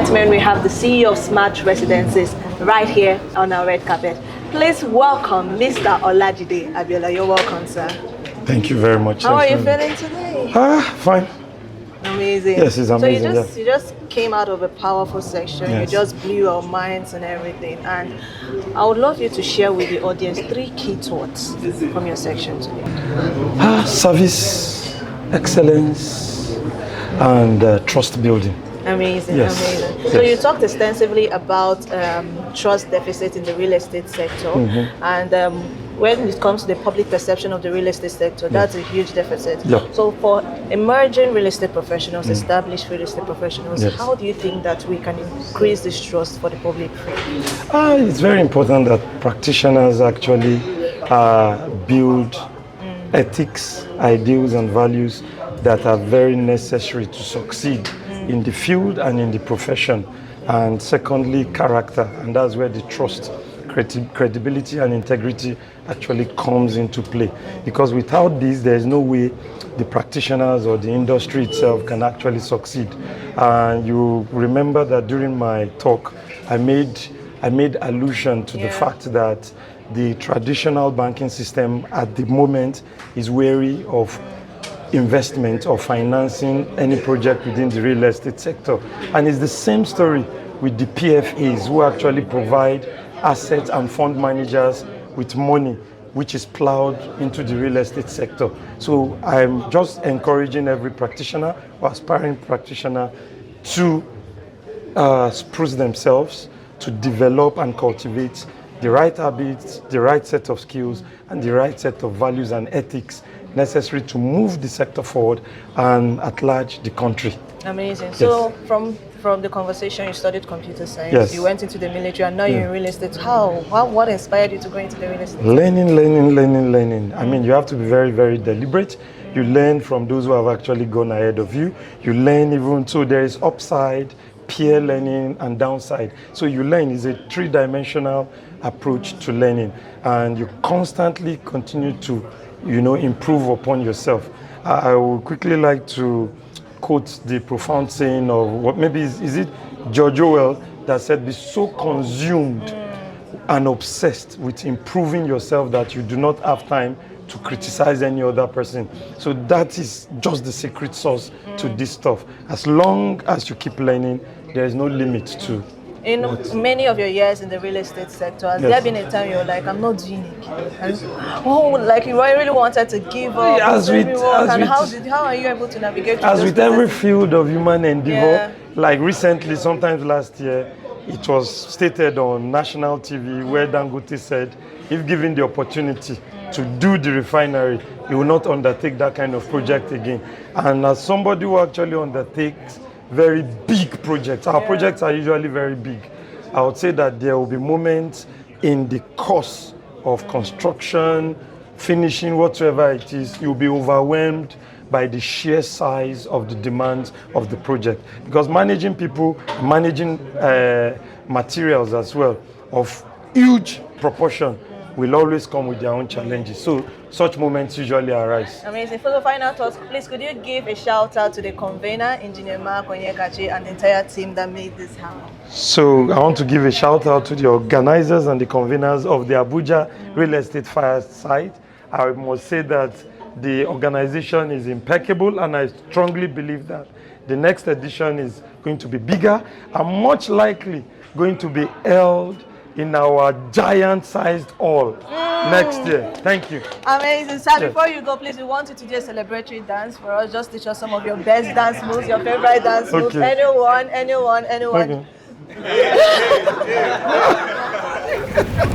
gentlemen, we have the CEO of Smart Residences right here on our red carpet. Please welcome Mr. Olajide Abiola. You're welcome, sir. Thank you very much. How are you feeling today? Fine. Amazing. Yes, it's amazing. So you just came out of a powerful section. Yes. You just blew our minds and everything. And I would love you to share with the audience 3 key thoughts from your section today. Service, excellence, and trust building. Amazing, Yes. amazing. Yes. So you talked extensively about trust deficit in the real estate sector, and when it comes to the public perception of the real estate sector, that's a huge deficit. Yeah. So for emerging real estate professionals, established real estate professionals, how do you think that we can increase this trust for the public? It's very important that practitioners actually build ethics, ideals, and values that are very necessary to succeed in the field and in the profession. And secondly, character, and that's where the trust, credibility, and integrity actually comes into play. Because without this, there's no way the practitioners or the industry itself can actually succeed. And you remember that during my talk, I made allusion to the fact that the traditional banking system at the moment is wary of investment or financing any project within the real estate sector. And it's the same story with the PFAs, who actually provide assets and fund managers with money which is plowed into the real estate sector. So I'm just encouraging every practitioner or aspiring practitioner to spruce themselves, to develop and cultivate the right habits, the right set of skills, and the right set of values and ethics necessary to move the sector forward and at large the country. Amazing. Yes. So from the conversation, you studied computer science, Yes. you went into the military, and now you're in real estate. What inspired you to go into the real estate? Learning. I mean, you have to be very, very deliberate. You learn from those who have actually gone ahead of you. You learn even, so there is upside, peer learning, and downside. So you learn is a 3-dimensional approach to learning, and you constantly continue to improve upon yourself. I would quickly like to quote the profound saying of what maybe is it George Orwell that said, "Be so consumed and obsessed with improving yourself that you do not have time to criticize any other person." So that is just the secret sauce to this stuff. As long as you keep learning, there is no limit to. In many of your years in the real estate sector, has there been a time you're like, I'm not doing it? Like you really wanted to give up? How are you able to navigate through as those with every processes? field of human endeavor, like recently, sometimes last year, it was stated on national TV where Dangote said, if given the opportunity to do the refinery, he will not undertake that kind of project again. And as somebody who actually undertakes very big projects. Our projects are usually very big. I would say that there will be moments in the course of construction, finishing, whatsoever it is, you'll be overwhelmed by the sheer size of the demands of the project. Because managing people, managing materials as well, of huge proportion, will always come with their own challenges. So such moments usually arise. Amazing. For the final thoughts, please could you give a shout out to the convener, Engineer Mark Onyekachi, and the entire team that made this happen? So I want to give a shout out to the organizers and the conveners of the Abuja Real Estate Fireside. I must say that the organization is impeccable, and I strongly believe that the next edition is going to be bigger and much likely going to be held in our giant-sized hall next year. Thank you. Amazing. Sir, before you go, please, we want you to do a celebratory dance for us. Just teach us some of your best dance moves, your favorite dance moves. Anyone. Okay.